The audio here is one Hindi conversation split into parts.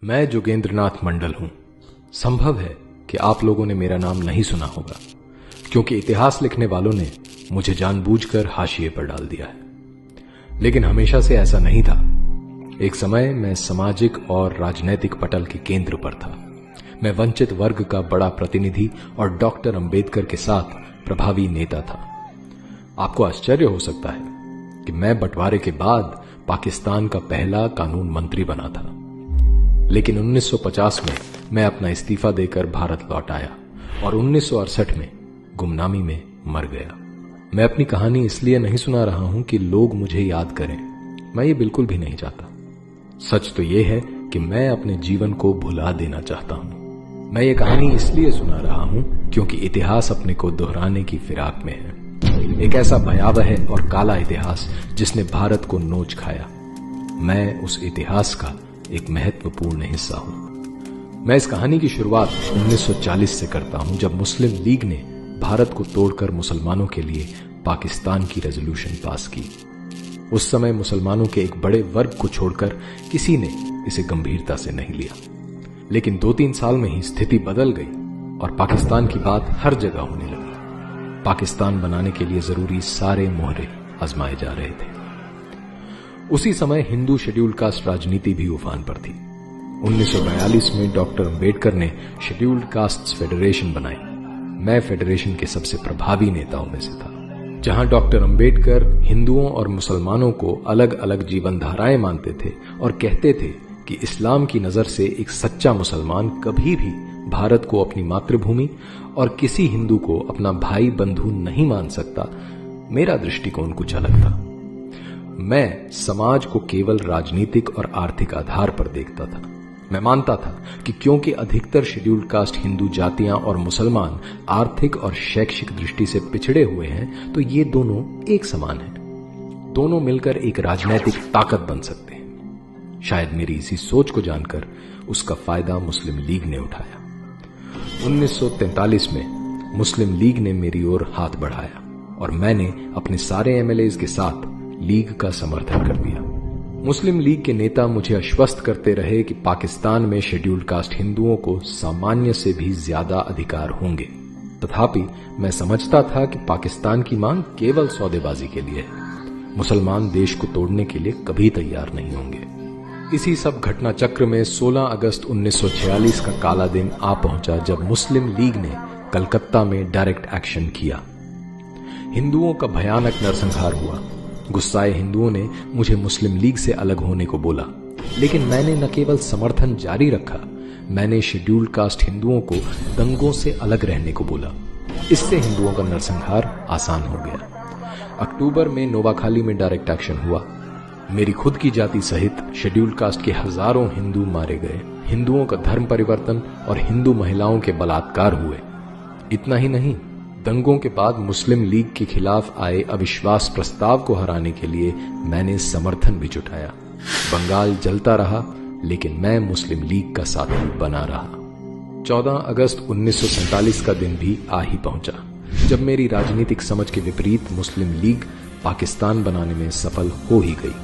मैं जोगेंद्रनाथ मंडल हूं। संभव है कि आप लोगों ने मेरा नाम नहीं सुना होगा, क्योंकि इतिहास लिखने वालों ने मुझे जानबूझकर हाशिए पर डाल दिया है। लेकिन हमेशा से ऐसा नहीं था। एक समय मैं सामाजिक और राजनैतिक पटल के केंद्र पर था। मैं वंचित वर्ग का बड़ा प्रतिनिधि और डॉक्टर अंबेडकर के साथ प्रभावी नेता था। आपको आश्चर्य हो सकता है कि मैं बंटवारे के बाद पाकिस्तान का पहला कानून मंत्री बना था। लेकिन 1950 में मैं अपना इस्तीफा देकर भारत लौट आया और 1968 में गुमनामी में मर गया। मैं अपनी कहानी इसलिए नहीं सुना रहा हूं कि लोग मुझे याद करें। मैं ये बिल्कुल भी नहीं चाहता। सच तो यह है कि मैं अपने जीवन को भुला देना चाहता हूं। मैं ये कहानी इसलिए सुना रहा हूं क्योंकि इतिहास अपने को दोहराने की फिराक में है। एक ऐसा भयावह और काला इतिहास जिसने भारत को नोच खाया। मैं उस इतिहास का एक महत्वपूर्ण हिस्सा हूं। मैं इस कहानी की शुरुआत 1940 से करता हूं, जब मुस्लिम लीग ने भारत को तोड़कर मुसलमानों के लिए पाकिस्तान की रेजोल्यूशन पास की। उस समय मुसलमानों के एक बड़े वर्ग को छोड़कर किसी ने इसे गंभीरता से नहीं लिया। लेकिन 2-3 साल में ही स्थिति बदल गई और पाकिस्तान की बात हर जगह होने लगी। पाकिस्तान बनाने के लिए जरूरी सारे मोहरे आजमाए जा रहे थे। उसी समय हिंदू शेड्यूल कास्ट राजनीति भी उफान पर थी। 1942 में डॉक्टर अंबेडकर ने शेड्यूल्ड कास्ट्स फेडरेशन बनाई। मैं फेडरेशन के सबसे प्रभावी नेताओं में से था। जहां डॉक्टर अंबेडकर हिंदुओं और मुसलमानों को अलग अलग जीवन धाराएं मानते थे और कहते थे कि इस्लाम की नजर से एक सच्चा मुसलमान कभी भी भारत को अपनी मातृभूमि और किसी हिंदू को अपना भाई बंधु नहीं मान सकता, मेरा दृष्टिकोण कुछ अलग था। मैं समाज को केवल राजनीतिक और आर्थिक आधार पर देखता था। मैं मानता था कि क्योंकि अधिकतर शेड्यूल्ड कास्ट हिंदू जातियां और मुसलमान आर्थिक और शैक्षिक दृष्टि से पिछड़े हुए हैं, तो ये दोनों एक समान हैं। दोनों मिलकर एक राजनीतिक ताकत बन सकते हैं। शायद मेरी इसी सोच को जानकर उसका फायदा मुस्लिम लीग ने उठाया। 1943 में मुस्लिम लीग ने मेरी ओर हाथ बढ़ाया और मैंने अपने सारे एमएलएज के साथ लीग का समर्थन कर दिया। मुस्लिम लीग के नेता मुझे आश्वस्त करते रहे कि पाकिस्तान में शेड्यूल्ड कास्ट हिंदुओं को सामान्य से भी ज्यादा अधिकार होंगे। तथापि मैं समझता था कि पाकिस्तान की मांग केवल सौदेबाजी के लिए है। मुसलमान देश को तोड़ने के लिए कभी तैयार नहीं होंगे। इसी सब घटना चक्र में 16 अगस्त 1946 का काला दिन आ पहुंचा, जब मुस्लिम लीग ने कलकत्ता में डायरेक्ट एक्शन किया। हिंदुओं का भयानक नरसंहार हुआ। गुस्साए हिंदुओं ने मुझे मुस्लिम लीग से अलग होने को बोला, लेकिन मैंने न केवल समर्थन जारी रखा, मैंने शेड्यूल्ड कास्ट हिंदुओं को दंगों से अलग रहने को बोला। इससे हिंदुओं का नरसंहार आसान हो गया। अक्टूबर में नोवाखाली में डायरेक्ट एक्शन हुआ। मेरी खुद की जाति सहित शेड्यूल्ड कास्ट के हजारों हिंदू मारे गए। हिंदुओं का धर्म परिवर्तन और हिंदू महिलाओं के बलात्कार हुए। इतना ही नहीं, दंगों के बाद मुस्लिम लीग के खिलाफ आए अविश्वास प्रस्ताव को हराने के लिए मैंने समर्थन भी जुटाया। बंगाल जलता रहा, लेकिन मैं मुस्लिम लीग का साथी बना रहा। 14 अगस्त 1947 का दिन भी आ ही पहुंचा, जब मेरी राजनीतिक समझ के विपरीत मुस्लिम लीग पाकिस्तान बनाने में सफल हो ही गई।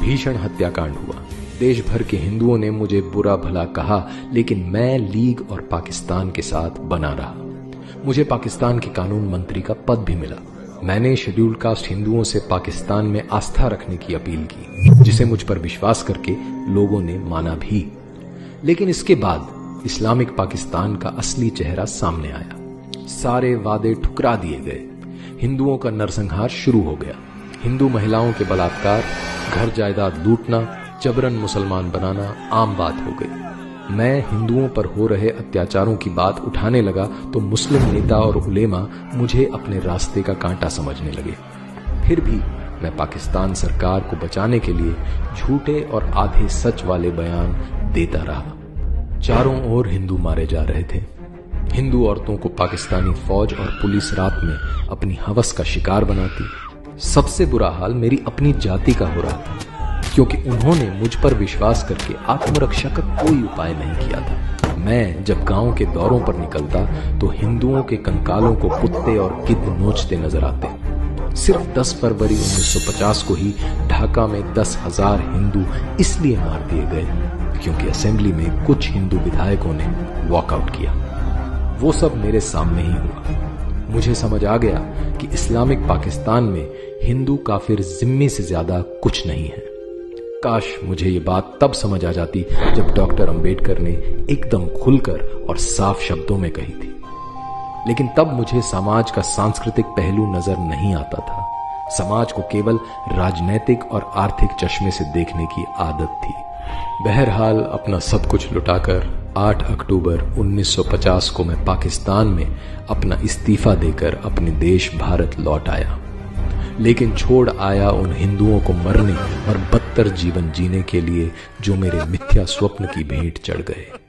भीषण हत्याकांड हुआ। देश भर के हिंदुओं ने मुझे बुरा भला कहा, लेकिन मैं लीग और पाकिस्तान के साथ बना रहा। मुझे पाकिस्तान के कानून मंत्री का पद भी मिला। मैंने शेड्यूल्ड कास्ट हिंदुओं से पाकिस्तान में आस्था रखने की अपील की, जिसे मुझ पर विश्वास करके लोगों ने माना भी। लेकिन इसके बाद इस्लामिक पाकिस्तान का असली चेहरा सामने आया। सारे वादे ठुकरा दिए गए। हिंदुओं का नरसंहार शुरू हो गया। हिंदू महिलाओं के बलात्कार, घर जायदाद लूटना, जबरन मुसलमान बनाना आम बात हो गई। मैं हिंदुओं पर हो रहे अत्याचारों की बात उठाने लगा तो मुस्लिम नेता और उलेमा मुझे अपने रास्ते का कांटा समझने लगे। फिर भी मैं पाकिस्तान सरकार को बचाने के लिए झूठे और आधे सच वाले बयान देता रहा। चारों ओर हिंदू मारे जा रहे थे। हिंदू औरतों को पाकिस्तानी फौज और पुलिस रात में अपनी हवस का शिकार बनाती। सबसे बुरा हाल मेरी अपनी जाति का हो रहा था, क्योंकि उन्होंने मुझ पर विश्वास करके आत्मरक्षा का कोई उपाय नहीं किया था। मैं जब गांव के दौरों पर निकलता तो हिंदुओं के कंकालों को कुत्ते और गिद्ध नोचते नजर आते। सिर्फ 10 फरवरी 1950 को ही ढाका में 10,000 हिंदू इसलिए मार दिए गए क्योंकि असेंबली में कुछ हिंदू विधायकों ने वॉकआउट किया। वो सब मेरे सामने ही हुआ। मुझे समझ आ गया कि इस्लामिक पाकिस्तान में हिंदू काफिर जिम्मी से ज्यादा कुछ नहीं है। काश मुझे ये बात तब समझ आ जाती जब डॉक्टर अंबेडकर ने एकदम खुलकर और साफ शब्दों में कही थी। लेकिन तब मुझे समाज का सांस्कृतिक पहलू नजर नहीं आता था। समाज को केवल राजनैतिक और आर्थिक चश्मे से देखने की आदत थी। बहरहाल अपना सब कुछ लुटाकर 8 अक्टूबर 1950 को मैं पाकिस्तान में अपना इस्तीफा देकर अपने देश भारत लौट आया। लेकिन छोड़ आया उन हिंदुओं को मरने और बदतर जीवन जीने के लिए जो मेरे मिथ्या स्वप्न की भेंट चढ़ गए।